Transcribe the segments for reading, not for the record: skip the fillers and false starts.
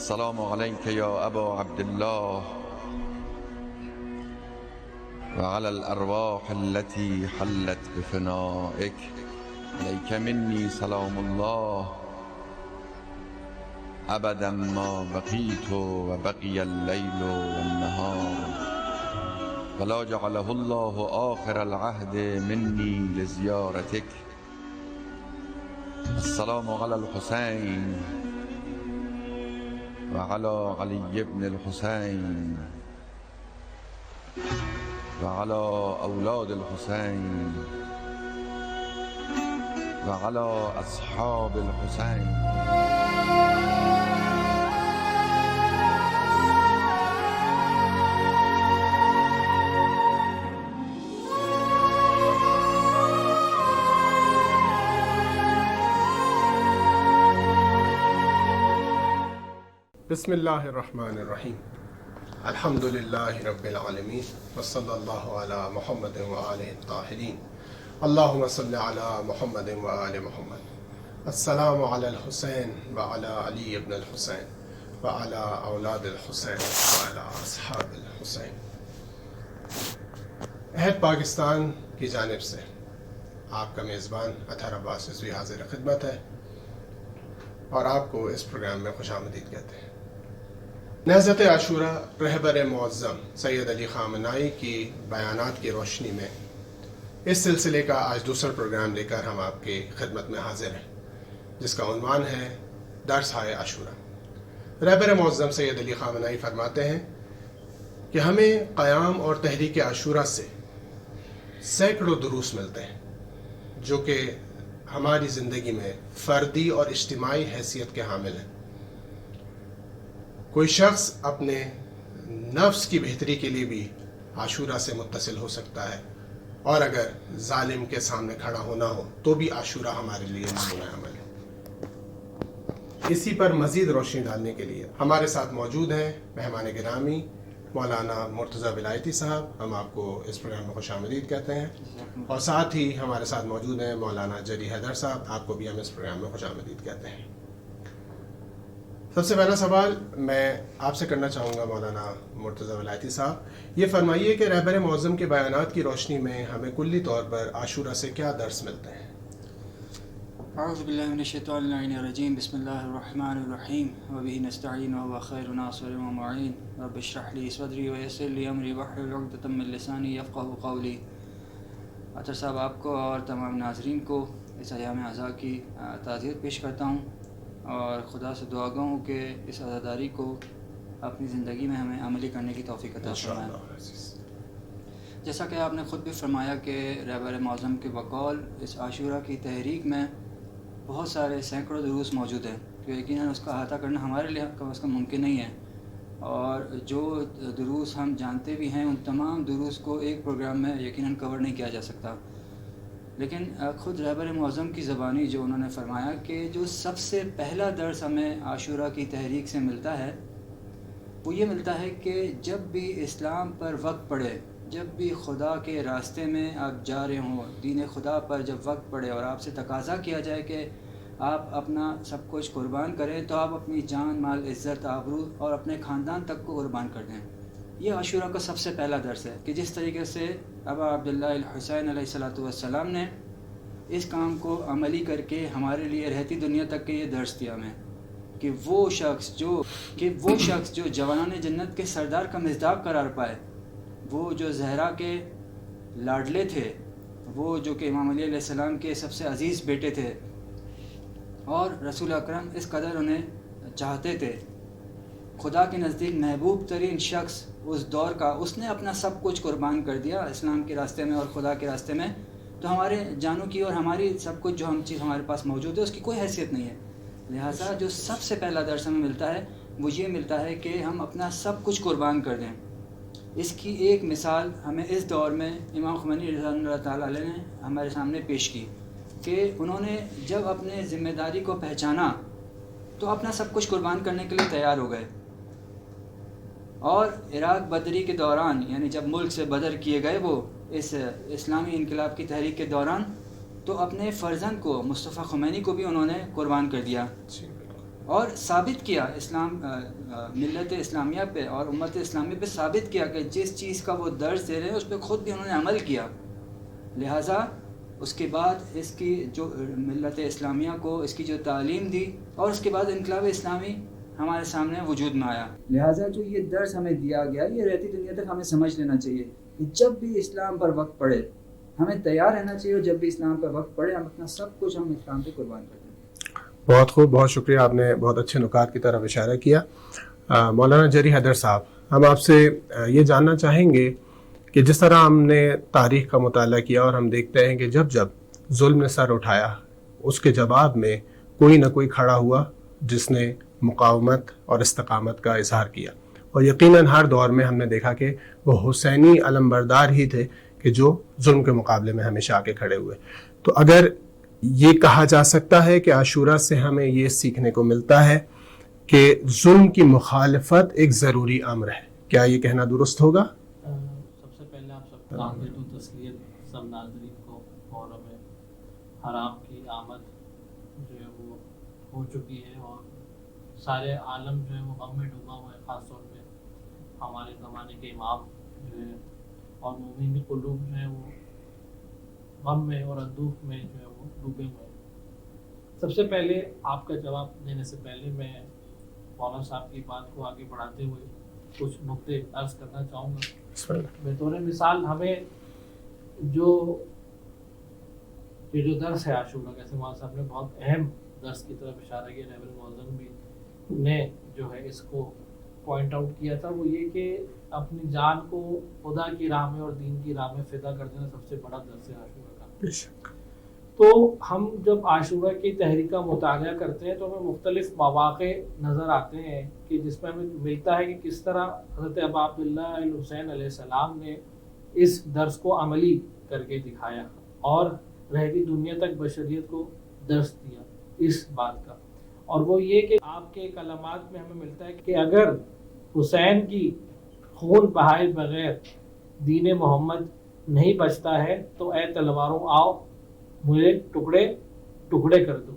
السلام عليك يا أبا عبد الله وعلى الأرواح التي حلت بفنائك. عليك مني سلام الله أبدا ما بقيت وبقي الليل والنهار، ولا جعله الله آخر العهد مني لزيارتك. السلام على الحسين وعلى علي بن الحسين وعلى أولاد الحسين وعلى أصحاب الحسين. بسم اللہ الرحمن الرحیم، الحمد للہ رب العالمین وصلی اللہ علی محمد وآلہ الطاہرین، اللہم صلی علی محمد وآل محمد۔ السلام علی الحسین وعلی علی ابن الحسین وعلی اولاد الحسین وعلی اصحاب الحسین۔ عہد پاکستان کی جانب سے آپ کا میزبان اطہر عباس رضوی حاضر خدمت ہے اور آپ کو اس پروگرام میں خوش آمدید کہتے ہیں۔ نہضت عاشورہ رہبر معظم سید علی خامنہئی کی بیانات کی روشنی میں اس سلسلے کا آج دوسرا پروگرام لے کر ہم آپ کی خدمت میں حاضر ہیں، جس کا عنوان ہے درس ہائے عاشورہ۔ رہبر معظم سید علی خامنہئی فرماتے ہیں کہ ہمیں قیام اور تحریک عاشورہ سے سینکڑوں دروس ملتے ہیں جو کہ ہماری زندگی میں فردی اور اجتماعی حیثیت کے حامل ہیں۔ کوئی شخص اپنے نفس کی بہتری کے لیے بھی عاشورہ سے متصل ہو سکتا ہے، اور اگر ظالم کے سامنے کھڑا ہونا ہو تو بھی عاشورہ ہمارے لیے نمونہ عمل ہے۔ اسی پر مزید روشنی ڈالنے کے لیے ہمارے ساتھ موجود ہیں مہمان گرامی مولانا مرتضی ولایتی صاحب، ہم آپ کو اس پروگرام میں خوش آمدید کہتے ہیں، اور ساتھ ہی ہمارے ساتھ موجود ہیں مولانا جری حیدر صاحب، آپ کو بھی ہم اس پروگرام میں خوش آمدید کہتے ہیں۔ سب سے پہلا سوال میں آپ سے کرنا چاہوں گا مولانا مرتضی ولایتی صاحب، یہ فرمائیے کہ رہبر معظم کے بیانات کی روشنی میں ہمیں کلی طور پر عاشورہ سے کیا درس ملتے ہیں؟ اعوذ باللہ من الشیطان اللعین الرجیم، بسم اللہ الرحمن الرحیم، وبہ نستعین وهو خیر ناصر ومعین، رب اشرح لی صدری ویسر لی امری واحلل عقدۃ من لسانی یفقہوا قولی۔ اطہر صاحب، آپ کو اور تمام ناظرین کو اس ایام اعزاء کی تعزیت پیش کرتا ہوں، اور خدا سے دعا گو ہوں کہ اس عزاداری کو اپنی زندگی میں ہمیں عملی کرنے کی توفیق عطا فرمائے۔ جیسا کہ آپ نے خود بھی فرمایا کہ رہبر معظم کے بقول اس عاشورہ کی تحریک میں بہت سارے سینکڑوں دروس موجود ہیں، جو یقیناً اس کا احاطہ کرنا ہمارے لیے کم از کم ممکن نہیں ہے، اور جو دروس ہم جانتے بھی ہیں ان تمام دروس کو ایک پروگرام میں یقیناً کور نہیں کیا جا سکتا۔ لیکن خود رہبر معظم کی زبانی جو انہوں نے فرمایا کہ جو سب سے پہلا درس ہمیں عاشورہ کی تحریک سے ملتا ہے وہ یہ ملتا ہے کہ جب بھی اسلام پر وقت پڑے، جب بھی خدا کے راستے میں آپ جا رہے ہوں، دین خدا پر جب وقت پڑے اور آپ سے تقاضا کیا جائے کہ آپ اپنا سب کچھ قربان کریں، تو آپ اپنی جان، مال، عزت، آبرو اور اپنے خاندان تک کو قربان کر دیں۔ یہ عاشورہ کا سب سے پہلا درس ہے کہ جس طریقے سے ابا عبداللہ الحسین علیہ السلام نے اس کام کو عملی کر کے ہمارے لیے رہتی دنیا تک کے یہ درس دیا ہمیں کہ وہ شخص جو جوانان جنت کے سردار کا مصداق قرار پائے، وہ جو زہرا کے لاڈلے تھے، وہ جو کہ امام علی علیہ السلام کے سب سے عزیز بیٹے تھے، اور رسول اکرم اس قدر انہیں چاہتے تھے، خدا کے نزدیک محبوب ترین شخص اس دور کا، اس نے اپنا سب کچھ قربان کر دیا اسلام کے راستے میں اور خدا کے راستے میں، تو ہمارے جانوں کی اور ہماری سب کچھ جو ہم چیز ہمارے پاس موجود ہے اس کی کوئی حیثیت نہیں ہے۔ لہٰذا جو سب سے پہلا درس ہمیں ملتا ہے وہ یہ ملتا ہے کہ ہم اپنا سب کچھ قربان کر دیں۔ اس کی ایک مثال ہمیں اس دور میں امام خمینی رضی اللہ تعالیٰ علیہ نے ہمارے سامنے پیش کی کہ انہوں نے جب اپنے ذمہ داری کو پہچانا تو اپنا سب کچھ قربان کرنے کے لیے تیار ہو گئے، اور عراق بدری کے دوران، یعنی جب ملک سے بدر کیے گئے وہ اس اسلامی انقلاب کی تحریک کے دوران، تو اپنے فرزند کو مصطفیٰ خمینی کو بھی انہوں نے قربان کر دیا۔ اور ثابت کیا ملت اسلامیہ پہ اور امت اسلامیہ پہ ثابت کیا کہ جس چیز کا وہ درس دے رہے ہیں اس پہ خود بھی انہوں نے عمل کیا. لہٰذا اس کے بعد اس کی جو ملت اسلامیہ کو اس کی جو تعلیم دی اور اس کے بعد انقلاب اسلامی ہمارے سامنے وجود میں آیا. لہٰذا جو یہ درس ہمیں دیا گیا یہ رہتی دنیا تک ہمیں سمجھ لینا چاہیے کہ جب بھی اسلام پر وقت پڑے ہمیں تیار رہنا چاہیے اور جب بھی اسلام پر وقت پڑے ہم اپنا سب کچھ ہم اسلام پہ قربان کر دیں. بہت خوب، بہت شکریہ، آپ نے بہت اچھے نکات کی طرف اشارہ کیا. مولانا جری حیدر صاحب، ہم آپ سے یہ جاننا چاہیں گے کہ جس طرح ہم نے تاریخ کا مطالعہ کیا اور ہم دیکھتے ہیں کہ جب جب ظلم نے سر اٹھایا اس کے جواب میں کوئی نہ کوئی کھڑا ہوا جس نے مقاومت اور استقامت کا اظہار کیا، اور یقیناً ہر دور میں ہم نے دیکھا کہ وہ حسینی علمبردار ہی تھے کہ جو ظلم کے مقابلے میں ہمیشہ آ کے کھڑے ہوئے. تو اگر یہ کہا جا سکتا ہے کہ عاشورہ سے ہمیں یہ سیکھنے کو ملتا ہے کہ ظلم کی مخالفت ایک ضروری امر ہے، کیا یہ کہنا درست ہوگا؟ سب سے پہلے آپ سب کو آمد و تسلیت سب ناظرین کو، اور ہمیں حرام کی آمد جو ہے وہ ہو چکی ہے اور سارے عالم جو ہے وہ غم میں ڈوبا ہوا ہے، خاص طور پہ ہمارے زمانے کے امام جو ہے اور مومنین قلوب جو ہے وہ غم میں اور اندوہ میں جو ہے وہ ڈوبے ہوئے ہیں. سب سے پہلے آپ کا جواب دینے سے پہلے میں مولانا صاحب کی بات کو آگے بڑھاتے ہوئے کچھ نقطے عرض کرنا چاہوں گا. بطور مثال ہمیں جو درس ہے عاشورہ کا، جیسے مولانا صاحب نے بہت اہم درس کی طرف اشارہ کیا، رہبر معظم بھی نے جو ہے اس کو پوائنٹ آؤٹ کیا تھا، وہ یہ کہ اپنی جان کو خدا کی راہ میں اور دین کی راہ میں فدا کر دینا سب سے بڑا درس ہے عاشورہ کا. تو ہم جب عاشورہ کی تحریک کا مطالعہ کرتے ہیں تو ہمیں مختلف مواقع نظر آتے ہیں کہ جس میں ہمیں ملتا ہے کہ کس طرح حضرت ابا عبداللہ الحسین علیہ السلام نے اس درس کو عملی کر کے دکھایا اور رہتی دنیا تک بشریت کو درس دیا اس بات کا. اور وہ یہ کہ آپ کے کلمات میں ہمیں ملتا ہے کہ اگر حسین کی خون بہائے بغیر دین محمد نہیں بچتا ہے تو اے تلواروں آؤ مجھے ٹکڑے ٹکڑے کر دو.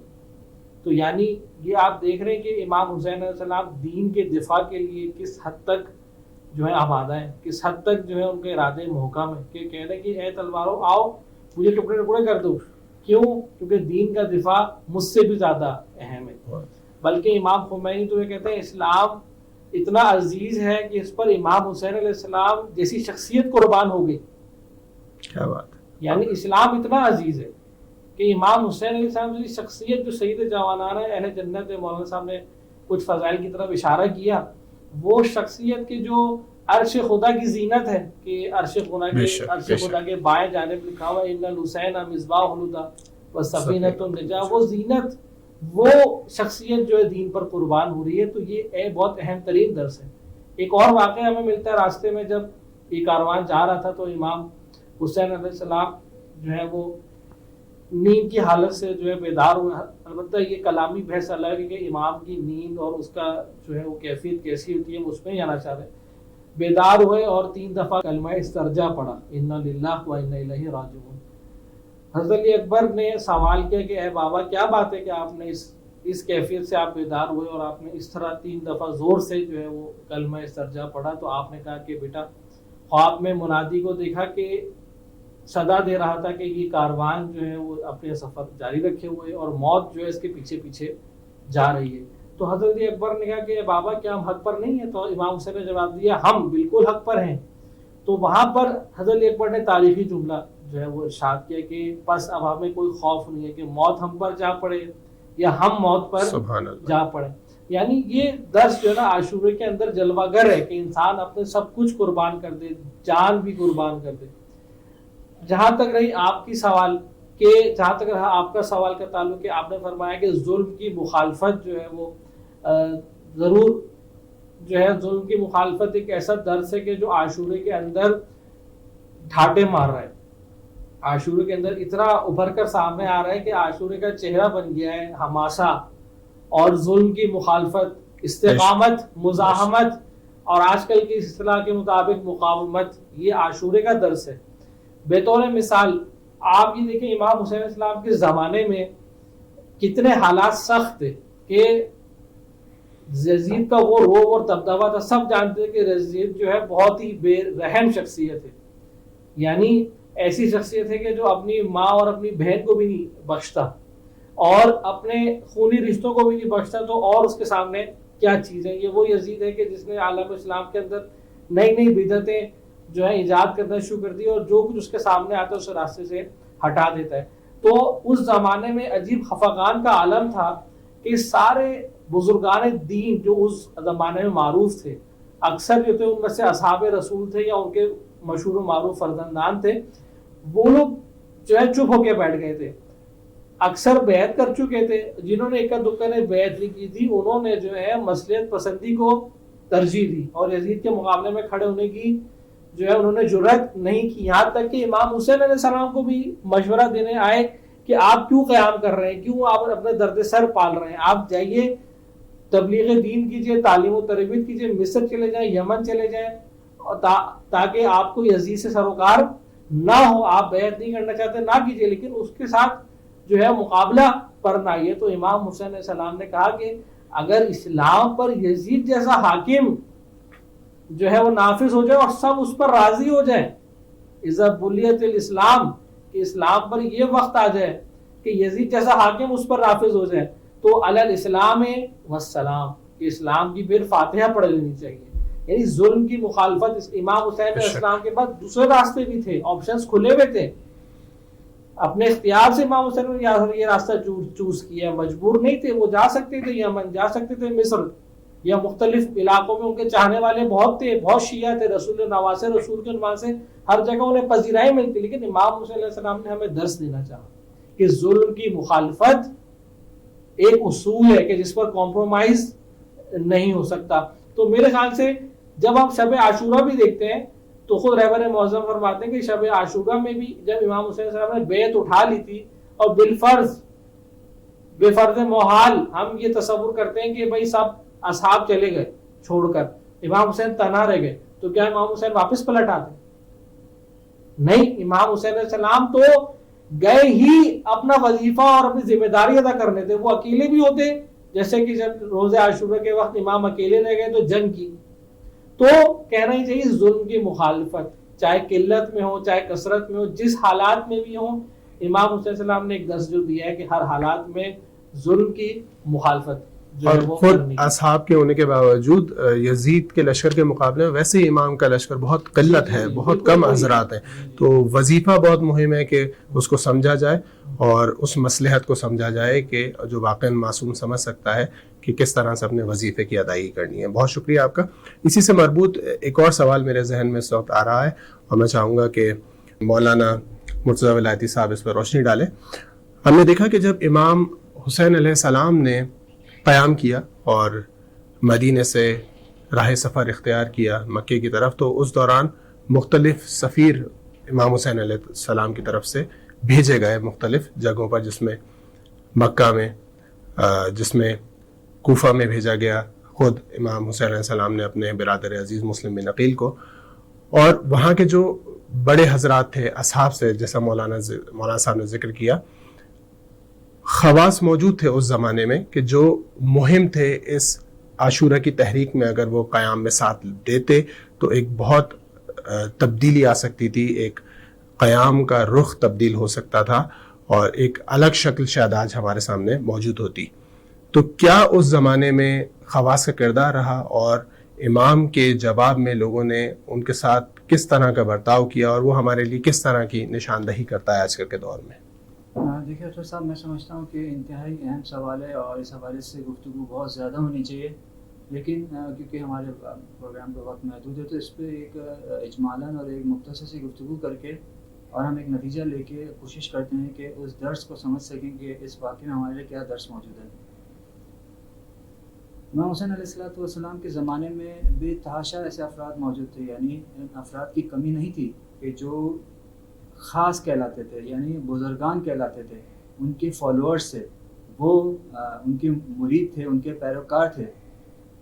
تو یعنی یہ آپ دیکھ رہے ہیں کہ امام حسین علیہ السلام دین کے دفاع کے لیے کس حد تک جو ہے آمادہ ہیں، کس حد تک جو ہے ان کے ارادے محکم ہیں کہ کہہ رہے ہیں کہ اے تلواروں آؤ مجھے ٹکڑے ٹکڑے کر دو. کیوں؟ کیونکہ دین کا دفاع مجھ سے بھی زیادہ اہم ہے. بلکہ امام خمینی تو یہ کہتے ہیں اسلام اتنا عزیز ہے کہ اس پر امام حسین علیہ السلام جیسی شخصیت قربان ہو گئی. کیا بات! یعنی اسلام اتنا عزیز ہے کہ امام حسین علیہ السلام جیسی شخصیت جو سید جوانان اہل جنت، مولانا صاحب نے کچھ فضائل کی طرف اشارہ کیا، وہ شخصیت کے جو عرش خدا کی زینت ہے کہ عرش خدا کے بائیں جانب لکھا ہوا ان الحسین مصباح الہدی والسفینۃ النجاہ، وہ زینت، وہ شخصیت جو ہے دین پر قربان ہو رہی ہے. تو یہ بہت اہم ترین درس ہے. ایک اور واقعہ ہمیں ملتا ہے راستے میں، جب یہ کاروان جا رہا تھا تو امام حسین علیہ السلام جو ہے وہ نیند کی حالت سے جو ہے بیدار ہوئے. البتہ یہ کلامی بحث الگ ہے کہ امام کی نیند اور اس کا جو ہے وہ کیفیت کیسی ہوتی ہے، اس میں جانا چاہ رہے. بیدار ہوئے اور 3 دفعہ کلمہ استرجا پڑھا، انا للہ و انا الیہ راجعون. حضرت علی اکبر نے سوال کیا کہ اے بابا کیا بات ہے کہ آپ نے اس کیفیت سے آپ بیدار ہوئے اور آپ نے اس طرح 3 دفعہ زور سے جو ہے وہ کلمہ استرجا پڑھا. تو آپ نے کہا کہ بیٹا خواب میں منادی کو دیکھا کہ صدا دے رہا تھا کہ یہ کاروان جو ہے وہ اپنے سفر جاری رکھے ہوئے اور موت جو ہے اس کے پیچھے پیچھے جا رہی ہے. تو حضرت اکبر نے کہا کہ بابا کیا ہم حق پر نہیں ہیں؟ تو امام حسین نے جواب دیا ہم بالکل حق پر ہیں. تو وہاں پر حضرت اکبر نے تاریخی جملہ جو ہے وہ ارشاد کیا کہ بس اب ہمیں کوئی خوف نہیں ہے کہ موت ہم پر جا پڑے یا ہم موت پر جا پڑے. یعنی یہ درس جو ہے نا عاشورے کے اندر جلوہ گر ہے کہ انسان اپنے سب کچھ قربان کر دے، جان بھی قربان کر دے. جہاں تک رہی آپ کی سوال کہ جہاں تک رہا آپ کا سوال کا تعلق ہے، آپ نے فرمایا کہ ظلم کی مخالفت جو ہے وہ ضرور جو ہے ظلم کی مخالفت ایک ایسا درس ہے کہ جو عاشورے کے اندر ڈھاٹے مار رہا ہے. عاشورے کے اندر اتنا ابھر کر سامنے آ رہا ہے کہ عاشورے کا چہرہ بن گیا ہے حماسہ اور ظلم کی مخالفت، استقامت، مزاحمت اور آج کل کی اصطلاح کے مطابق مقاومت. یہ عاشورے کا درس ہے. بطور مثال آپ یہ دیکھیں امام حسین علیہ السلام کے زمانے میں کتنے حالات سخت تھے کہ یزید کا وہ روب اور دبدبا تھا، سب جانتے تھے کہ یزید جو ہے بہت ہی بے رحم شخصیت ہے، یعنی ایسی شخصیت ہے کہ جو اپنی ماں اور اپنی بہن کو بھی نہیں بخشتا اور اپنے خونی رشتوں کو بھی نہیں بخشتا، تو اور اس کے سامنے کیا چیز ہے؟ یہ وہ یزید ہے کہ جس نے عالم اسلام کے اندر نئی نئی بدعتیں جو ہے ایجاد کرنا شروع کر دی اور جو کچھ اس کے سامنے آتا ہے اس راستے سے ہٹا دیتا ہے۔ تو اس زمانے میں عجیب خفقان کا عالم تھا کہ سارے بزرگان دین جو اس زمانے میں معروف تھے، اکثر جو تھے ان میں سے اصحاب رسول تھے یا ان کے مشہور و معروف فرزندان تھے، وہ لوگ جو ہے چپ ہو کے بیٹھ گئے تھے، اکثر بیعت کر چکے تھے۔ جنہوں نے اکا دکا نے بیعت نہیں کی تھی انہوں نے جو ہے مصلحت پسندی کو ترجیح دی اور یزید کے مقابلے میں کھڑے ہونے کی جو ہے انہوں نے جرأت نہیں کی، یہاں تک کہ امام حسین علیہ السلام کو بھی مشورہ دینے آئے کہ آپ کیوں قیام کر رہے ہیں، کیوں آپ اپنے درد سر پال رہے ہیں، آپ جائیے تبلیغ دین کیجئے، تعلیم و تربیت کیجئے، مصر چلے جائیں، یمن چلے جائیں، تاکہ آپ کو یزید سے سروکار نہ ہو۔ آپ بیعت نہیں کرنا چاہتے نہ کیجئے، لیکن اس کے ساتھ جو ہے مقابلہ پر نہ آئیے۔ تو امام حسین علیہ السلام نے کہا کہ اگر اسلام پر یزید جیسا حاکم جو ہے وہ نافذ ہو جائے اور سب اس پر راضی ہو جائیں، اذا بلیت الاسلام، کہ اسلام پر یہ وقت آ جائے کہ یزید جیسا حاکم اس پر نافذ ہو جائے، تو علی الاسلام والسلام، کہ اسلام کی پھر فاتحہ پڑھ لینی چاہیے۔ یعنی ظلم کی مخالفت امام حسین علیہ السلام کے بعد دوسرے راستے بھی تھے، آپشنز کھلے ہوئے تھے، اپنے اختیار سے امام حسین نے یہ راستہ چوز کیا، مجبور نہیں تھے، وہ جا سکتے تھے یمن، جا سکتے تھے مصر یا مختلف علاقوں میں، ان کے چاہنے والے بہت تھے، بہت شیعہ تھے، رسول نواسے رسول کے عنوان سے ہر جگہ انہیں پذیرائی ملتی، لیکن امام حسین علیہ السلام نے ہمیں درس دینا چاہا کہ ظلم کی مخالفت ایک اصول ہے کہ جس پر کمپرومائز نہیں ہو سکتا۔ تو میرے خیال سے جب ہم شب عاشورہ بھی دیکھتے ہیں تو خود رہبر معظم فرماتے ہیں کہ شب عاشورہ میں بھی جب امام حسین علیہ السلام نے بیعت اٹھا لی تھی اور بالفرض بے فرض محال ہم یہ تصور کرتے ہیں کہ بھائی سب اصحاب چلے گئے چھوڑ کر، امام حسین تنہا رہ گئے، تو کیا امام حسین واپس پلٹ آتے؟ نہیں، امام حسین علیہ السلام تو گئے ہی اپنا وظیفہ اور اپنی ذمہ داری ادا کرنے تھے، وہ اکیلے بھی ہوتے، جیسے کہ جب روز عاشورہ کے وقت امام اکیلے رہ گئے تو جنگ کی۔ تو کہنا ہی چاہیے ظلم کی مخالفت چاہے قلت میں ہو چاہے کثرت میں ہو، جس حالات میں بھی ہو، امام حسین علیہ السلام نے ایک درس جو دیا ہے کہ ہر حالات میں ظلم کی مخالفت اور خود اصحاب کے ہونے کے باوجود یزید کے لشکر کے مقابلے میں ویسے امام کا لشکر بہت قلت ہے، بہت کم حضرات ہیں، تو وظیفہ بہت مہم ہے کہ اس کو سمجھا جائے اور اس مصلحت کو سمجھا جائے کہ جو واقعا معصوم سمجھ سکتا ہے کہ کس طرح سے اپنے وظیفے کی ادائیگی کرنی ہے۔ بہت شکریہ آپ کا۔ اسی سے مربوط ایک اور سوال میرے ذہن میں اس وقت آ رہا ہے اور میں چاہوں گا کہ مولانا مرتضیٰ ولایتی صاحب اس پر روشنی ڈالیں۔ ہم نے دیکھا کہ جب امام حسین علیہ السلام نے قیام کیا اور مدینے سے راہ سفر اختیار کیا مکے کی طرف، تو اس دوران مختلف سفیر امام حسین علیہ السلام کی طرف سے بھیجے گئے مختلف جگہوں پر، جس میں مکہ میں، جس میں کوفہ میں بھیجا گیا، خود امام حسین علیہ السلام نے اپنے برادر عزیز مسلم بن عقیل کو، اور وہاں کے جو بڑے حضرات تھے اصحاب سے، جیسا مولانا صاحب نے ذکر کیا، خواص موجود تھے اس زمانے میں کہ جو مہم تھے اس عاشورہ کی تحریک میں، اگر وہ قیام میں ساتھ دیتے تو ایک بہت تبدیلی آ سکتی تھی، ایک قیام کا رخ تبدیل ہو سکتا تھا اور ایک الگ شکل شاید آج ہمارے سامنے موجود ہوتی۔ تو کیا اس زمانے میں خواص کا کردار رہا اور امام کے جواب میں لوگوں نے ان کے ساتھ کس طرح کا برتاؤ کیا اور وہ ہمارے لیے کس طرح کی نشاندہی کرتا ہے آج کل کے دور میں؟ دیکھیے ڈاکٹر صاحب، میں سمجھتا ہوں کہ انتہائی اہم سوال ہے اور اس حوالے سے گفتگو بہت زیادہ ہونی چاہیے، لیکن کیونکہ ہمارے پروگرام کا وقت محدود ہے تو اس پہ ایک اجمالاً اور ایک مختصر سی گفتگو کر کے اور ہم ایک نتیجہ لے کے کوشش کرتے ہیں کہ اس درس کو سمجھ سکیں کہ اس واقعے میں ہمارے لیے کیا درس موجود ہے۔ امام حسین علیہ السلام کے زمانے میں بے تحاشا ایسے افراد موجود تھے، یعنی ان افراد کی کمی نہیں تھی کہ جو خاص کہلاتے تھے، یعنی بزرگان کہلاتے تھے، ان کے فالوورز تھے، وہ ان کے مرید تھے، ان کے پیروکار تھے۔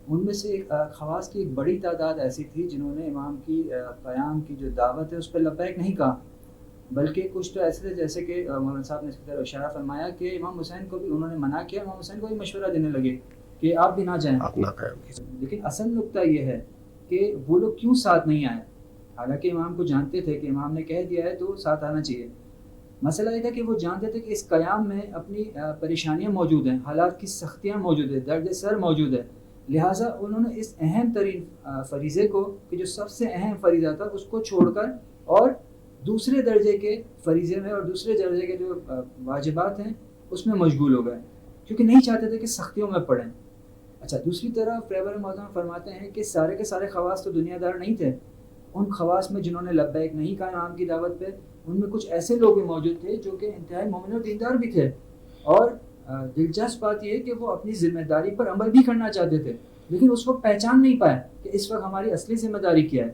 ان میں سے ایک خواص کی ایک بڑی تعداد ایسی تھی جنہوں نے امام کی قیام کی جو دعوت ہے اس پہ لبیک نہیں کہا، بلکہ کچھ تو ایسے تھے جیسے کہ مولانا صاحب نے اس کی طرف اشارہ فرمایا کہ امام حسین کو بھی انہوں نے منع کیا، امام حسین کو بھی مشورہ دینے لگے کہ آپ بھی نہ جائیں. آپ نہ قیام کیجیے. لیکن اصل نقطہ یہ ہے کہ وہ لوگ کیوں ساتھ نہیں آئے؟ حالانکہ امام کو جانتے تھے کہ امام نے کہہ دیا ہے تو ساتھ آنا چاہیے. مسئلہ یہ تھا کہ وہ جانتے تھے کہ اس قیام میں اپنی پریشانیاں موجود ہیں، حالات کی سختیاں موجود ہیں، درد سر موجود ہے. لہٰذا انہوں نے اس اہم ترین فریضے کو، کہ جو سب سے اہم فریضہ تھا، اس کو چھوڑ کر اور دوسرے درجے کے فریضے میں اور دوسرے درجے کے جو واجبات ہیں اس میں مشغول ہو گئے، کیونکہ نہیں چاہتے تھے کہ سختیوں میں پڑیں. اچھا، دوسری طرف رہبر معظم فرماتے ہیں کہ سارے کے سارے خواص تو دنیا دار نہیں تھے. ان خواص میں جنہوں نے لبیک نہیں کہا امام کی دعوت پہ، ان میں کچھ ایسے لوگ بھی موجود تھے جو کہ انتہائی مومن و دیندار بھی تھے، اور دلچسپ بات یہ ہے کہ وہ اپنی ذمہ داری پر عمل بھی کرنا چاہتے تھے، لیکن اس وقت پہچان نہیں پائے کہ اس وقت ہماری اصلی ذمہ داری کیا ہے.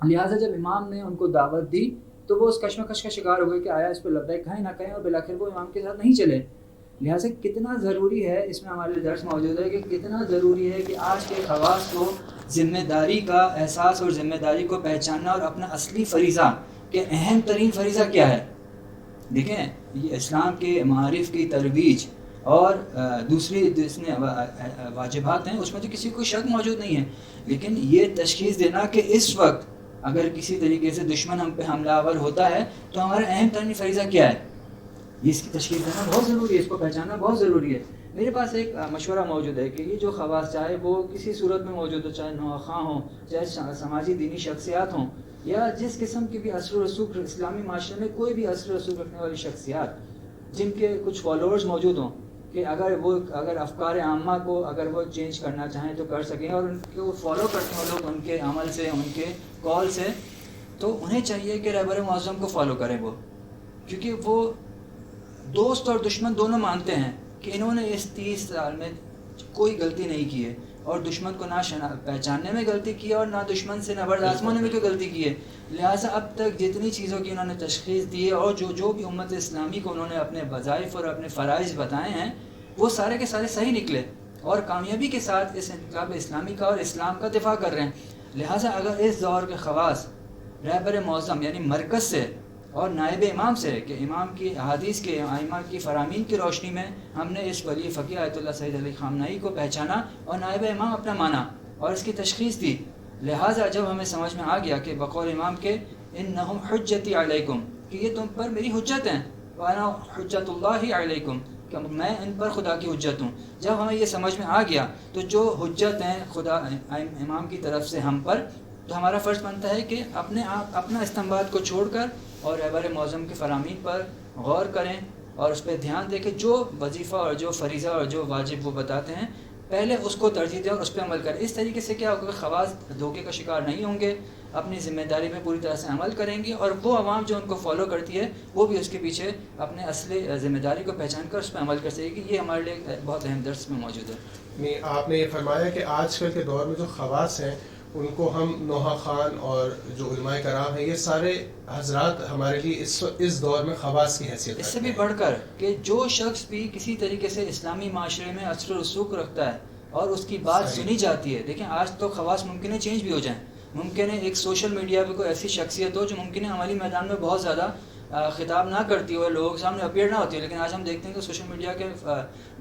لہٰذا جب امام نے ان کو دعوت دی تو وہ اس کشمکش کا شکار ہو گئے کہ آیا اس پہ لبیک کہیں نہ کہیں، اور بالآخر وہ امام کے ساتھ نہیں چلے. لہٰذا کتنا ضروری ہے، اس میں ہمارے درس موجود ہے کہ کتنا ضروری ہے کہ آج کے خواص کو ذمہ داری کا احساس اور ذمہ داری کو پہچاننا، اور اپنا اصلی فریضہ کہ اہم ترین فریضہ کیا ہے. دیکھیں، یہ اسلام کے معارف کی ترویج اور دوسری جس میں واجبات ہیں اس میں تو کسی کو شک موجود نہیں ہے، لیکن یہ تشخیص دینا کہ اس وقت اگر کسی طریقے سے دشمن ہم پہ حملہ آور ہوتا ہے تو ہمارا اہم ترین فریضہ کیا ہے، اس کی تشخیص دینا بہت ضروری ہے، اس کو پہچاننا بہت ضروری ہے. میرے پاس ایک مشورہ موجود ہے کہ یہ جو خواص چاہے وہ کسی صورت میں موجود ہو، چاہے نوخواں ہوں، چاہے سماجی دینی شخصیات ہوں، یا جس قسم کی بھی اثر و رسوخ اسلامی معاشرے میں کوئی بھی اثر و رسوخ رکھنے والی شخصیات جن کے کچھ فالوورز موجود ہوں، کہ اگر افکار عامہ کو اگر وہ چینج کرنا چاہیں تو کر سکیں، اور ان کو فالو کرتے ہیں لوگ ان کے عمل سے، ان کے کال سے، تو انہیں چاہیے کہ رہبر معظم کو فالو کریں وہ، کیونکہ وہ دوست اور دشمن دونوں مانتے ہیں کہ انہوں نے اس 30 سال میں کوئی غلطی نہیں کی ہے، اور دشمن کو نہ پہچاننے میں غلطی کی ہے، اور نہ دشمن سے نبرد آزمانے میں کوئی غلطی کی ہے. لہٰذا اب تک جتنی چیزوں کی انہوں نے تشخیص دی ہے، اور جو بھی امت اسلامی کو انہوں نے اپنے وظائف اور اپنے فرائض بتائے ہیں، وہ سارے کے سارے صحیح نکلے، اور کامیابی کے ساتھ اس انقلاب اسلامی کا اور اسلام کا دفاع کر رہے ہیں. لہٰذا اگر اس دور کے خواص رہبر معظم یعنی مرکز سے اور نائب امام سے، کہ امام کی احادیث کے ائمہ کی فرامین کی روشنی میں ہم نے اس ولی فقیہ آیت اللہ سید علی خامنہئی کو پہچانا اور نائب امام اپنا مانا اور اس کی تشخیص دی. لہٰذا جب ہمیں سمجھ میں آ گیا کہ بقول امام کے انہم حجتی علیکم، کہ یہ تم پر میری حجت ہیں، وانا حجت اللہ علیکم، کہ میں ان پر خدا کی حجت ہوں. جب ہمیں یہ سمجھ میں آ گیا تو جو حجت ہیں خدا امام کی طرف سے ہم پر، تو ہمارا فرض بنتا ہے کہ اپنا استنباط کو چھوڑ کر اور رہبر معظم کے فرامین پر غور کریں اور اس پہ دھیان دیں کہ جو وظیفہ اور جو فریضہ اور جو واجب وہ بتاتے ہیں پہلے اس کو ترجیح دیں اور اس پہ عمل کریں. اس طریقے سے کیا ہوگا کہ خواص دھوکے کا شکار نہیں ہوں گے، اپنی ذمہ داری میں پوری طرح سے عمل کریں گے، اور وہ عوام جو ان کو فالو کرتی ہے وہ بھی اس کے پیچھے اپنے اصل ذمہ داری کو پہچان کر اس پہ عمل کر سکے گی. یہ ہمارے لیے بہت اہم درس میں موجود ہے. آپ نے یہ فرمایا کہ آج کل کے دور میں جو خواص ہیں ان کو ہم نوحہ خان اور جو علماء کرام ہیں، یہ سارے حضرات ہمارے لیے اس دور میں خواص کی حیثیت اس سے بھی بڑھ کر کہ جو شخص بھی کسی طریقے سے اسلامی معاشرے میں اثر و رسوخ رکھتا ہے اور اس کی بات سنی جاتی ہے. دیکھیں آج تو خواص ممکن ہے چینج بھی ہو جائیں، ممکن ہے ایک سوشل میڈیا پہ کوئی ایسی شخصیت ہو جو ممکن ہے عملی میدان میں بہت زیادہ خطاب نہ کرتی ہو، لوگوں کے سامنے اپیئر نہ ہوتی ہے، لیکن آج ہم دیکھتے ہیں کہ سوشل میڈیا کے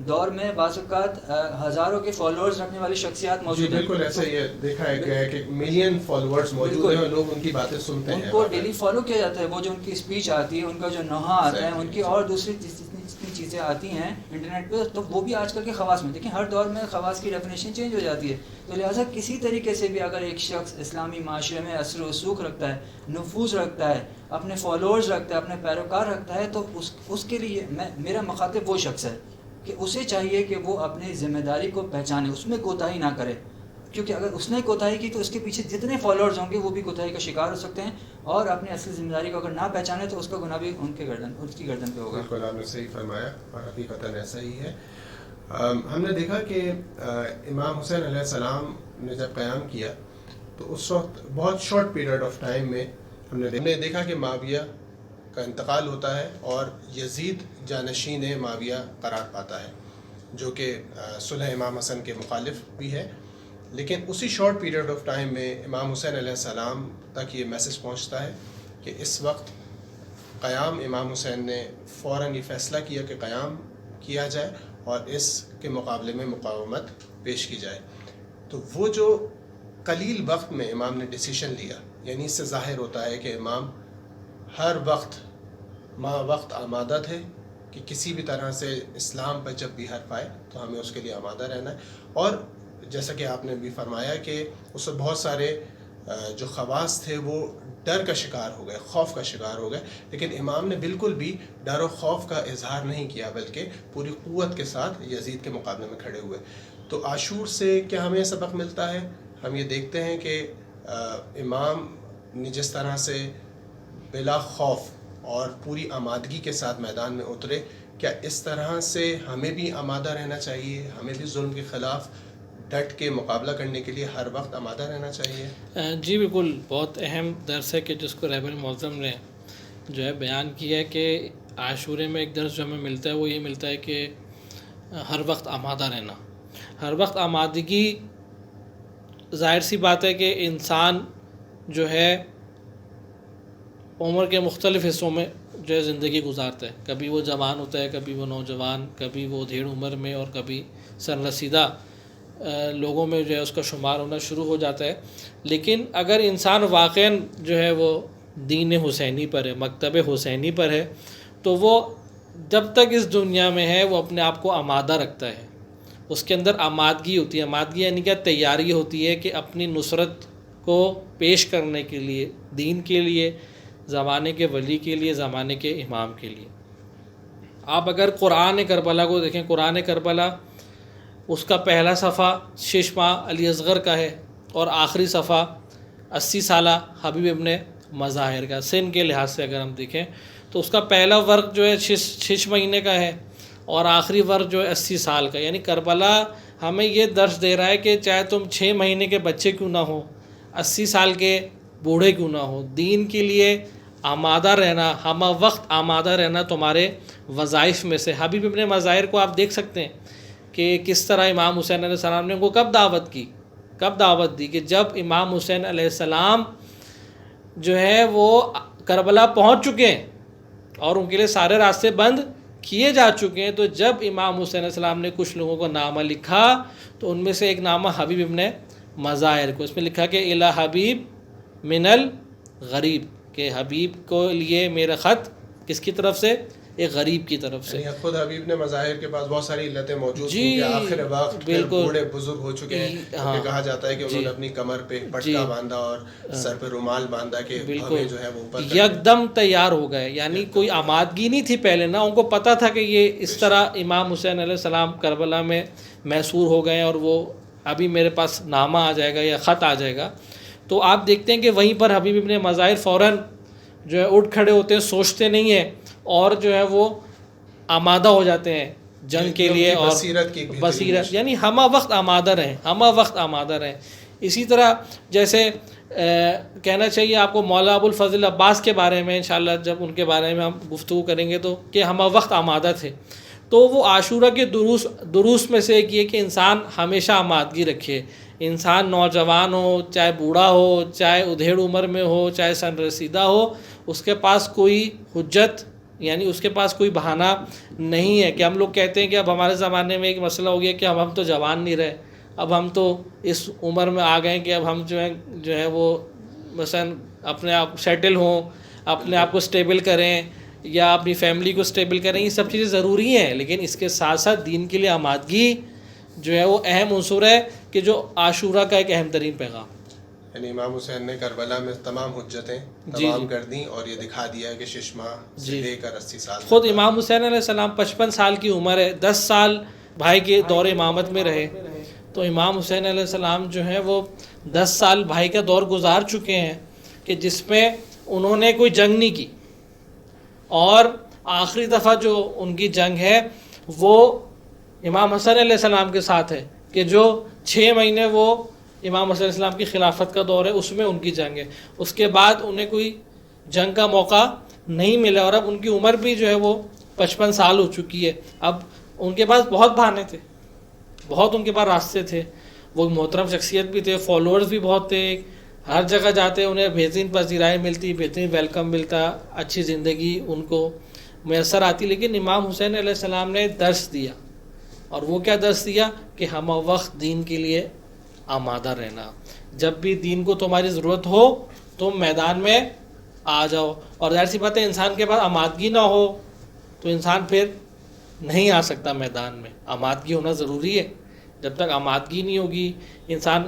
دور میں بعض اوقات ہزاروں کے فالوورز رکھنے والی شخصیات موجود ہیں. بالکل ایسا یہ دیکھا گیا ہے کہ ملین فالوورز موجود ہیں اور لوگ ان کی باتیں سنتے ہیں، ان کو ڈیلی فالو کیا جاتا ہے. وہ جو ان کی اسپیچ آتی ہے، ان کا جو نوحہ آتا ہے، ان کی اور دوسری جتنی چیزیں آتی ہیں انٹرنیٹ پہ، تو وہ بھی آج کل کے خواص میں. دیکھیں ہر دور میں خواص کی ڈیفینیشن چینج ہو جاتی ہے، تو لہٰذا کسی طریقے سے بھی اگر ایک شخص اسلامی معاشرے میں اثر و رسوخ رکھتا ہے، نفوذ رکھتا ہے، اپنے فالوورز رکھتا ہے، اپنے پیروکار رکھتا ہے، تو اس کے لیے میرا مخاطب وہ شخص ہے کہ اسے چاہیے کہ وہ اپنی ذمہ داری کو پہچانے، اس میں کوتاہی نہ کرے، کیونکہ اگر اس نے کوتاہی کی تو اس کے پیچھے جتنے فالوورز ہوں گے وہ بھی کوتاہی کا شکار ہو سکتے ہیں، اور اپنی اصلی ذمہ داری کو اگر نہ پہچانے تو اس کا گناہ بھی اس کی گردن پہ ہوگا. بالکل آپ نے صحیح فرمایا اور حقیقتاً ایسا ہی ہے. ہم نے دیکھا کہ امام حسین علیہ السلام نے جب قیام کیا تو اس وقت بہت شارٹ پیریڈ آف ٹائم میں ہم نے دیکھا کہ معاویہ کا انتقال ہوتا ہے اور یزید جانشین معاویہ قرار پاتا ہے، جو کہ صلح امام حسن کے مخالف بھی ہے. لیکن اسی شارٹ پیریڈ آف ٹائم میں امام حسین علیہ السلام تک یہ میسج پہنچتا ہے کہ اس وقت قیام امام حسین نے فوراً یہ فیصلہ کیا کہ قیام کیا جائے اور اس کے مقابلے میں مقاومت پیش کی جائے. تو وہ جو قلیل وقت میں امام نے ڈیسیشن لیا، یعنی اس سے ظاہر ہوتا ہے کہ امام ہر وقت وقت آمادہ تھے کہ کسی بھی طرح سے اسلام پر جب بھی حرف آئے تو ہمیں اس کے لیے آمادہ رہنا ہے. اور جیسا کہ آپ نے بھی فرمایا کہ اس سے بہت سارے جو خواص تھے وہ ڈر کا شکار ہو گئے، خوف کا شکار ہو گئے، لیکن امام نے بالکل بھی ڈر و خوف کا اظہار نہیں کیا، بلکہ پوری قوت کے ساتھ یزید کے مقابلے میں کھڑے ہوئے. تو عاشور سے کیا ہمیں سبق ملتا ہے؟ ہم یہ دیکھتے ہیں کہ امام نے جس طرح سے بلا خوف اور پوری آمادگی کے ساتھ میدان میں اترے، کیا اس طرح سے ہمیں بھی آمادہ رہنا چاہیے؟ ہمیں بھی ظلم کے خلاف ڈٹ کے مقابلہ کرنے کے لیے ہر وقت آمادہ رہنا چاہیے؟ جی بالکل، بہت اہم درس ہے کہ جس کو رہبر معظم نے جو ہے بیان کیا ہے کہ عاشورے میں ایک درس جو ہمیں ملتا ہے وہ یہ ملتا ہے کہ ہر وقت آمادہ رہنا. ہر وقت آمادگی ظاہر سی بات ہے کہ انسان جو ہے عمر کے مختلف حصوں میں جو ہے زندگی گزارتا ہے. کبھی وہ جوان ہوتا ہے، کبھی وہ نوجوان، کبھی وہ دھیڑ عمر میں، اور کبھی سن رسیدہ لوگوں میں جو ہے اس کا شمار ہونا شروع ہو جاتا ہے. لیکن اگر انسان واقعاً جو ہے وہ دین حسینی پر ہے، مکتب حسینی پر ہے، تو وہ جب تک اس دنیا میں ہے وہ اپنے آپ کو آمادہ رکھتا ہے. اس کے اندر آمادگی ہوتی ہے. آمادگی یعنی کیا؟ تیاری ہوتی ہے کہ اپنی نصرت کو پیش کرنے کے لیے، دین کے لیے، زمانے کے ولی کے لیے، زمانے کے امام کے لیے. آپ اگر قرآن کربلا کو دیکھیں، قرآن کربلا اس کا پہلا صفحہ 6 ماہ علی اصغر کا ہے، اور آخری صفحہ 80 سالہ حبیب ابن مظاہر کا. سن کے لحاظ سے اگر ہم دیکھیں تو اس کا پہلا ورق جو ہے 6 مہینے کا ہے، اور آخری ورق جو ہے 80 سال کا. یعنی کربلا ہمیں یہ درس دے رہا ہے کہ چاہے تم 6 مہینے کے بچے کیوں نہ ہو، 80 سال کے بوڑھے کیوں نہ ہو، دین کے لیے آمادہ رہنا، ہمہ وقت آمادہ رہنا تمہارے وظائف میں سے. حبیب ابن مظاہر کو آپ دیکھ سکتے ہیں کہ کس طرح امام حسین علیہ السلام نے ان کو کب دعوت دی کہ جب امام حسین علیہ السلام جو ہے وہ کربلا پہنچ چکے ہیں اور ان کے لیے سارے راستے بند کیے جا چکے ہیں. تو جب امام حسین علیہ السلام نے کچھ لوگوں کو نامہ لکھا تو ان میں سے ایک نامہ حبیب ابن مظاہر کو، اس میں لکھا کہ الی حبیب من الغریب، کہ حبیب کو لیے میرا خط کس کی طرف سے؟ ایک غریب کی طرف سے. یعنی خود حبیب نے مظاہر کے پاس بہت ساری علتیں موجود جی تھیں کہ آخر وقت بالکل بوڑھے بزرگ ہو چکے ہیں. ہاں کہا جاتا ہے کہ انہوں نے اپنی کمر پہ پٹکا باندھا اور سر پہ رومال باندھا کہ ہمیں جو ہے وہ اوپر یکدم تیار ہو گئے. یعنی کوئی آمادگی نہیں تھی پہلے نا، ان کو پتہ تھا کہ یہ اس طرح امام حسین علیہ السلام کربلا میں محصور ہو گئے اور وہ ابھی میرے پاس نامہ آ جائے گا یا خط آ جائے گا. تو آپ دیکھتے ہیں کہ وہیں پر حبیب ابن مظاہر فوراً جو ہے اٹھ کھڑے ہوتے ہیں، سوچتے نہیں ہیں، اور جو ہے وہ آمادہ ہو جاتے ہیں جنگ کے لیے. اور بصیرت یعنی ہمہ وقت آمادہ رہیں. اسی طرح جیسے کہنا چاہیے آپ کو مولا ابو الفضل عباس کے بارے میں، انشاءاللہ جب ان کے بارے میں ہم گفتگو کریں گے تو، کہ ہمہ وقت آمادہ تھے. تو وہ عاشورہ کے دروس میں سے ایک یہ کہ انسان ہمیشہ آمادگی رکھے. انسان نوجوان ہو، چاہے بوڑھا ہو، چاہے ادھیڑ عمر میں ہو، چاہے سن رسیدہ ہو، اس کے پاس کوئی حجت یعنی اس کے پاس کوئی بہانہ نہیں ہے. کہ ہم لوگ کہتے ہیں کہ اب ہمارے زمانے میں ایک مسئلہ ہو گیا کہ اب ہم تو جوان نہیں رہے، اب ہم تو اس عمر میں آ گئے کہ اب ہم جو ہے وہ مثلا اپنے آپ سیٹل ہوں، اپنے آپ کو سٹیبل کریں یا اپنی فیملی کو سٹیبل کریں. یہ سب چیزیں ضروری ہیں، لیکن اس کے ساتھ ساتھ دین کے لیے آمادگی جو ہے وہ اہم عنصر ہے کہ جو عاشورہ کا ایک اہم ترین پیغام. یعنی امام حسین نے کربلا میں تمام حجتیں تمام کر دیں اور یہ دکھا دیا کہ 6 ماہ سے لے کر 80 سال. خود امام حسین علیہ السلام 55 سال کی عمر ہے، 10 سال بھائی کے دور امامت میں رہے. تو امام حسین علیہ السلام جو ہے وہ 10 سال بھائی کا دور گزار چکے ہیں کہ جس میں انہوں نے کوئی جنگ نہیں کی، اور آخری دفعہ جو ان کی جنگ ہے وہ امام حسن علیہ السلام کے ساتھ ہے کہ جو 6 مہینے وہ امام حسن علیہ السلام کی خلافت کا دور ہے، اس میں ان کی جنگ ہے. اس کے بعد انہیں کوئی جنگ کا موقع نہیں ملا، اور اب ان کی عمر بھی جو ہے وہ 55 سال ہو چکی ہے. اب ان کے پاس بہت بہانے تھے، بہت ان کے پاس راستے تھے. وہ محترم شخصیت بھی تھے، فالوورز بھی بہت تھے، ہر جگہ جاتے انہیں بہترین پذیرائی ملتی، بہترین ویلکم ملتا، اچھی زندگی ان کو میسر آتی. لیکن امام حسین علیہ السلام نے درس دیا اور وہ کیا درس دیا کہ ہم وقت دین کے لیے آمادہ رہنا. جب بھی دین کو تمہاری ضرورت ہو تم میدان میں آ جاؤ. اور ظاہر سی بات ہے انسان کے پاس آمادگی نہ ہو تو انسان پھر نہیں آ سکتا میدان میں. آمادگی ہونا ضروری ہے. جب تک آمادگی نہیں ہوگی انسان,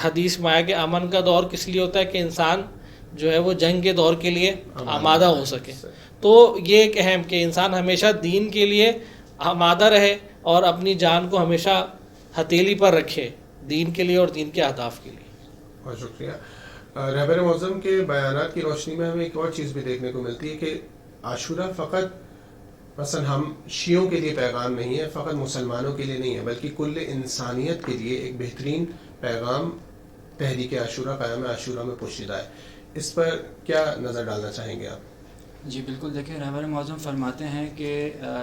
حدیث میں آیا کہ امن کا دور کس لیے ہوتا ہے کہ انسان جو ہے وہ جنگ کے دور کے لیے آمادہ ہو سکے. تو یہ ایک اہم کہ انسان ہمیشہ دین کے لیے آمادہ رہے اور اپنی جان کو ہمیشہ ہتھیلی پر رکھے دین کے لیے اور دین کے اہداف کے لیے. بہت شکریہ. رہبر معظم کے بیانات کی روشنی میں ہمیں ایک اور چیز بھی دیکھنے کو ملتی ہے کہ عاشورہ فقط مثلا ہم شیعوں کے لیے پیغام نہیں ہے, فقط مسلمانوں کے لیے نہیں ہے, بلکہ کل انسانیت کے لیے ایک بہترین پیغام تحریک عاشورہ, قیام عاشورہ میں پوشیدہ ہے. اس پر کیا نظر ڈالنا چاہیں گے آپ؟ جی بالکل, دیکھیں رہبر معظم فرماتے ہیں کہ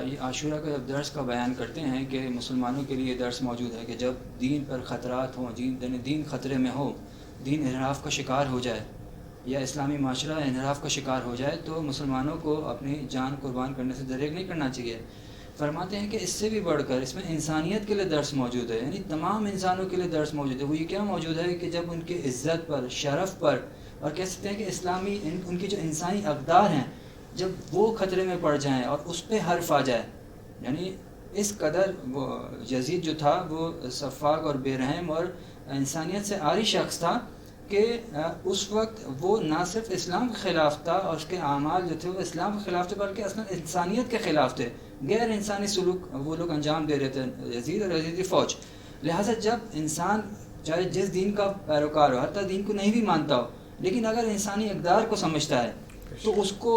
یہ عاشورہ کا جب درس کا بیان کرتے ہیں کہ مسلمانوں کے لیے درس موجود ہے کہ جب دین پر خطرات ہوں, دین خطرے میں ہو, دین انحراف کا شکار ہو جائے یا اسلامی معاشرہ انحراف کا شکار ہو جائے تو مسلمانوں کو اپنی جان قربان کرنے سے دریغ نہیں کرنا چاہیے. فرماتے ہیں کہ اس سے بھی بڑھ کر اس میں انسانیت کے لیے درس موجود ہے, یعنی تمام انسانوں کے لیے درس موجود ہے. وہ یہ کیا موجود ہے کہ جب ان کی عزت پر, شرف پر اور کہہ سکتے ہیں کہ اسلامی ان کی جو انسانی اقدار ہیں جب وہ خطرے میں پڑ جائیں اور اس پہ حرف آ جائے, یعنی اس قدر وہ یزید جو تھا وہ سفاک اور بے رحم اور انسانیت سے عاری شخص تھا کہ اس وقت وہ نہ صرف اسلام کے خلاف تھا اور اس کے اعمال جو تھے وہ اسلام کے خلاف تھے بلکہ اصلا انسانیت کے خلاف تھے. غیر انسانی سلوک وہ لوگ انجام دے رہے تھے, یزید اور یزیدی فوج. لہٰذا جب انسان چاہے جس دین کا پیروکار ہو, حتیٰ دین کو نہیں بھی مانتا ہو, لیکن اگر انسانی اقدار کو سمجھتا ہے تو اس کو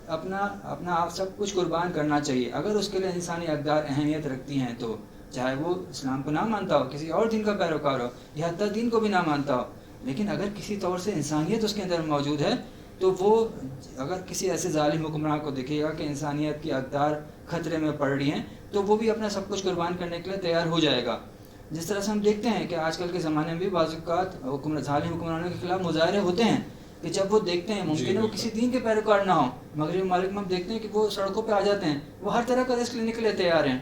اپنا آپ سب کچھ قربان کرنا چاہیے. اگر اس کے لیے انسانی اقدار اہمیت رکھتی ہیں تو چاہے وہ اسلام کو نہ مانتا ہو, کسی اور دین کا پیروکار ہو یا حتیٰ دین کو بھی نہ مانتا ہو, لیکن اگر کسی طور سے انسانیت اس کے اندر موجود ہے تو وہ اگر کسی ایسے ظالم حکمران کو دیکھے گا کہ انسانیت کی اقدار خطرے میں پڑ رہی ہیں تو وہ بھی اپنا سب کچھ قربان کرنے کے لیے تیار ہو جائے گا. جس طرح سے ہم دیکھتے ہیں کہ آج کل کے زمانے میں بھی بعض اوقات ظالم حکمرانوں کے خلاف مظاہرے ہوتے ہیں کہ جب وہ دیکھتے ہیں ممکن ہے وہ کسی دین کے پیروکار نہ ہوں, مغربی ممالک میں ہم دیکھتے ہیں کہ وہ سڑکوں پہ آ جاتے ہیں, وہ ہر طرح کا رسک لینے کے لیے تیار ہیں.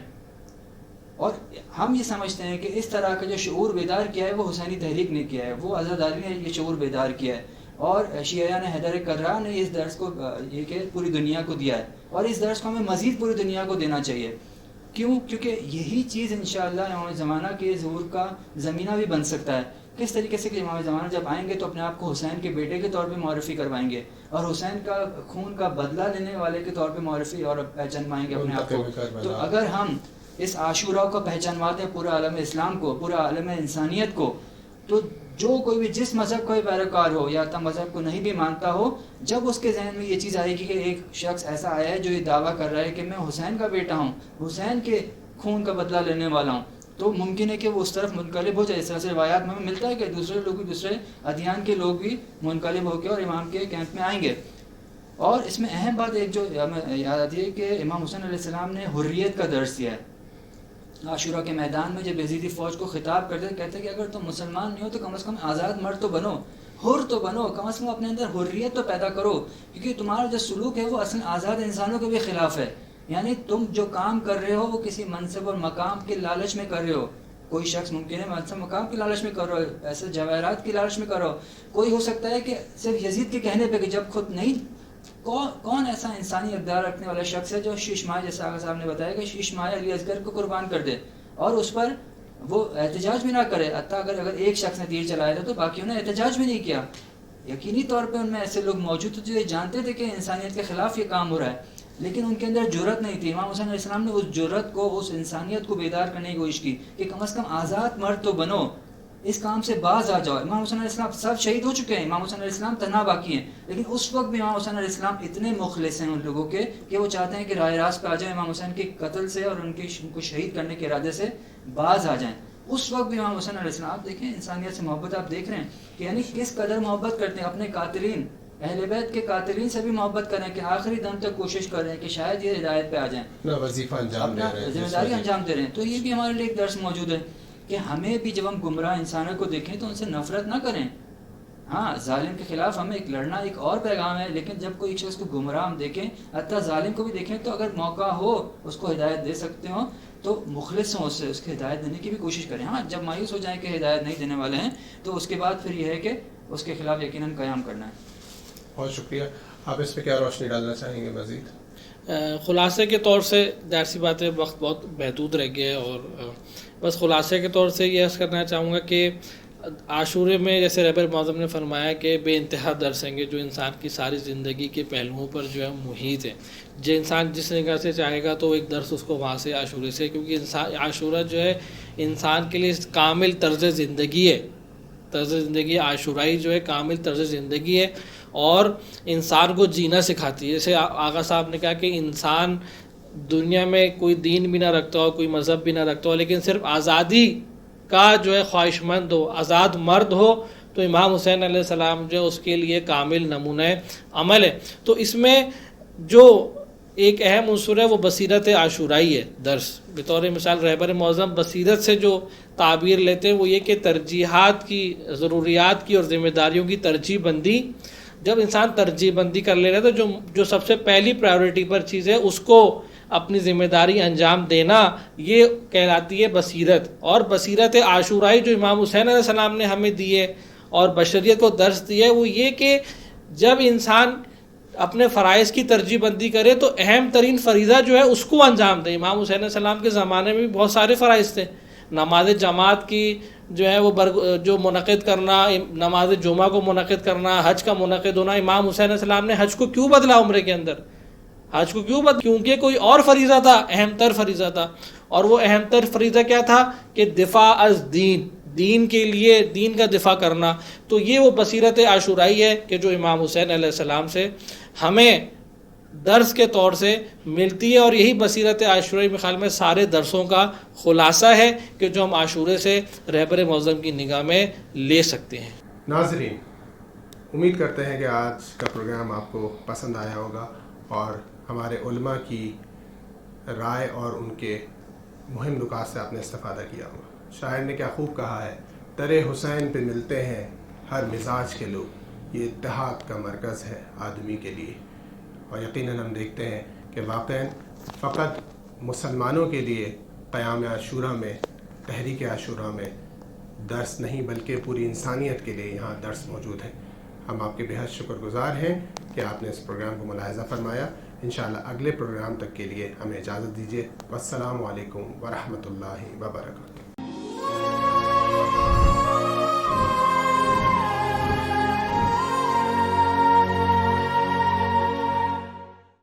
اور ہم یہ سمجھتے ہیں کہ اس طرح کا جو شعور بیدار کیا ہے وہ حسینی تحریک نے کیا ہے, وہ عزاداری نے یہ شعور بیدار کیا ہے, اور شیعیان حیدر کرہ نے اس درس کو یہ کہ پوری دنیا کو دیا ہے, اور اس درس کو ہمیں مزید پوری دنیا کو دینا چاہیے. کیوں؟ کیونکہ یہی چیز انشاءاللہ امام زمانہ کے ظہور کا زمینہ بھی بن سکتا ہے. کس طریقے سے کہ امام زمانہ جب آئیں گے تو اپنے آپ کو حسین کے بیٹے کے طور پہ معرفی کروائیں گے, اور حسین کا خون کا بدلہ لینے والے کے طور پہ معرفی اور پہچانوائیں گے اپنے آپ کو. تو اگر ہم اس عاشورہ کو پہچانواتے ہیں پورا عالم اسلام کو, پورا عالم انسانیت کو, تو جو کوئی بھی جس مذہب کا بھی پیروکار ہو یا حتیٰ مذہب کو نہیں بھی مانتا ہو, جب اس کے ذہن میں یہ چیز آئے گی کہ ایک شخص ایسا آیا ہے جو یہ دعویٰ کر رہا ہے کہ میں حسین کا بیٹا ہوں, حسین کے خون کا بدلہ لینے والا ہوں, تو ممکن ہے کہ وہ اس طرف منقلب ہو جائے. اس طرح سے روایات میں ملتا ہے کہ دوسرے لوگ بھی, دوسرے ادیان کے لوگ بھی منقلب ہو کے اور امام کے کیمپ میں آئیں گے. اور اس میں اہم بات ایک جو ہمیں یاد آتی ہے کہ امام حسین علیہ السلام نے حریت کا درس دیا ہے. عاشورہ کے میدان میں جب یزیدی فوج کو خطاب کرتے کہتے کہ اگر تم مسلمان نہیں ہو تو کم از کم آزاد مرد تو بنو, حر تو بنو, کم از کم اپنے اندر حریت تو پیدا کرو, کیونکہ تمہارا جو سلوک ہے وہ اصل آزاد انسانوں کے بھی خلاف ہے. یعنی تم جو کام کر رہے ہو وہ کسی منصب اور مقام کے لالچ میں کر رہے ہو. کوئی شخص ممکن ہے منصب مقام کی لالچ میں کر رہا ہو, ایسے جواہرات کی لالچ میں کر رہا ہو, کوئی ہو سکتا ہے کہ صرف یزید کے کہنے پہ کہ جب خود نہیں, کون ایسا انسانی اقدار رکھنے والا شخص ہے جو شیش ماہ, جیسے آقا صاحب نے بتایا کہ شیش ماہ علی اصغر کو قربان کر دے اور اس پر وہ احتجاج بھی نہ کرے. حتیٰ اگر ایک شخص نے تیر چلایا تھا تو باقیوں نے احتجاج بھی نہیں کیا. یقینی طور پہ ان میں ایسے لوگ موجود تھے جو جانتے تھے کہ انسانیت کے خلاف یہ کام ہو رہا ہے, لیکن ان کے اندر جرأت نہیں تھی. امام حسین علیہ السلام نے اس جرأت کو, اس انسانیت کو بیدار کرنے کی کوشش کی کہ کم از کم آزاد مرد تو بنو, اس کام سے باز آ جاؤ. امام حسین علیہ السلام سب شہید ہو چکے ہیں, امام حسین علیہ السلام تنہا باقی ہیں, لیکن اس وقت بھی امام حسین علیہ السلام اتنے مخلص ہیں ان لوگوں کے کہ وہ چاہتے ہیں کہ راہ راست پہ آ جائیں, امام حسین کے قتل سے اور ان کو شہید کرنے کے ارادے سے باز آ جائیں. اس وقت بھی امام حسین علیہ السلام, آپ دیکھیں انسانیت سے محبت آپ دیکھ رہے ہیں کہ یعنی کس قدر محبت کرتے ہیں اپنے قاتلین, اہل بیت کے قاتلین سے بھی محبت کریں کہ آخری دم تک کوشش کر رہے ہیں کہ شاید یہ ہدایت پہ آ جائیں, وظیفہ انجام دے رہے ہیں, ذمہ داری انجام دے رہے ہیں. تو یہ بھی ہمارے لیے ایک درس موجود ہے کہ ہمیں بھی جب ہم گمراہ انسانوں کو دیکھیں تو ان سے نفرت نہ کریں. ہاں ظالم کے خلاف ہمیں ایک لڑنا ایک اور پیغام ہے, لیکن جب کوئی ایک شخص کو گمراہ ہم دیکھیں, حتیٰ ظالم کو بھی دیکھیں, تو اگر موقع ہو اس کو ہدایت دے سکتے ہوں تو مخلص ہوں اس کی ہدایت دینے کی بھی کوشش کریں. ہاں جب مایوس ہو جائیں کہ ہدایت نہیں دینے والے ہیں تو اس کے بعد پھر یہ ہے کہ اس کے خلاف یقیناً قیام کرنا ہے. بہت شکریہ. آپ اس پہ کیا روشنی ڈالنا چاہیں گے مزید؟ خلاصے کے طور سے ظاہر سی بات ہے وقت بہت محدود رہ گیا ہے، اور بس خلاصے کے طور سے یہ عرض کرنا چاہوں گا کہ عاشورے میں جیسے رہبر معظم نے فرمایا کہ بے انتہا درس ہیں گے جو انسان کی ساری زندگی کے پہلوؤں پر جو ہے محیط ہے. جو انسان جس نگاہ سے چاہے گا تو ایک درس اس کو وہاں سے عاشورے سے، کیونکہ انسان عاشورہ جو ہے انسان کے لیے کامل طرز زندگی ہے. طرز زندگی عاشورائی جو ہے کامل طرز زندگی ہے اور انسان کو جینا سکھاتی ہے. جیسے آغا صاحب نے کہا کہ انسان دنیا میں کوئی دین بھی نہ رکھتا ہو، کوئی مذہب بھی نہ رکھتا ہو، لیکن صرف آزادی کا جو ہے خواہش مند ہو، آزاد مرد ہو، تو امام حسین علیہ السلام جو ہے اس کے لیے کامل نمونہ عمل ہے. تو اس میں جو ایک اہم عنصر ہے وہ بصیرت عاشورائی ہے. درس بطور مثال رہبر معظم بصیرت سے جو تعبیر لیتے ہیں وہ یہ کہ ترجیحات کی، ضروریات کی اور ذمہ داریوں کی ترجیح بندی. جب انسان ترجیح بندی کر لے رہا تو جو سب سے پہلی پرائیورٹی پر چیز ہے اس کو اپنی ذمہ داری انجام دینا، یہ کہلاتی ہے بصیرت. اور بصیرت عاشورائی جو امام حسین علیہ السلام نے ہمیں دی ہے اور بشریت کو درس دیا ہے وہ یہ کہ جب انسان اپنے فرائض کی ترجیح بندی کرے تو اہم ترین فریضہ جو ہے اس کو انجام دے. امام حسین علیہ السلام کے زمانے میں بھی بہت سارے فرائض تھے. نماز جماعت کی جو ہے وہ جو منعقد کرنا، نماز جمعہ کو منعقد کرنا، حج کا منعقد ہونا. امام حسین علیہ السلام نے حج کو کیوں بدلا عمرے کے اندر؟ حج کو کیوں بدلا؟ کیونکہ کوئی اور فریضہ تھا، اہم تر فریضہ تھا. اور وہ اہم تر فریضہ کیا تھا کہ دفاع از دین، دین کے لیے دین کا دفاع کرنا. تو یہ وہ بصیرت عاشورائی ہے کہ جو امام حسین علیہ السلام سے ہمیں درس کے طور سے ملتی ہے. اور یہی بصیرت عاشورائی میں خیال میں سارے درسوں کا خلاصہ ہے کہ جو ہم عاشورے سے رہبر معظم کی نگاہ میں لے سکتے ہیں. ناظرین، امید کرتے ہیں کہ آج کا پروگرام آپ کو پسند آیا ہوگا اور ہمارے علماء کی رائے اور ان کے مہم نکات سے آپ نے استفادہ کیا ہوگا. شاعر نے کیا خوب کہا ہے، در حسین پہ ملتے ہیں ہر مزاج کے لوگ، یہ اتحاد کا مرکز ہے آدمی کے لیے. اور یقیناً ہم دیکھتے ہیں کہ واقعاً فقط مسلمانوں کے لیے قیام عاشورہ میں، تحریک عاشورہ میں درس نہیں بلکہ پوری انسانیت کے لیے یہاں درس موجود ہے. ہم آپ کے بہت شکر گزار ہیں کہ آپ نے اس پروگرام کو ملاحظہ فرمایا. انشاءاللہ اگلے پروگرام تک کے لیے ہمیں اجازت دیجیے. والسلام علیکم ورحمۃ اللہ وبرکاتہ.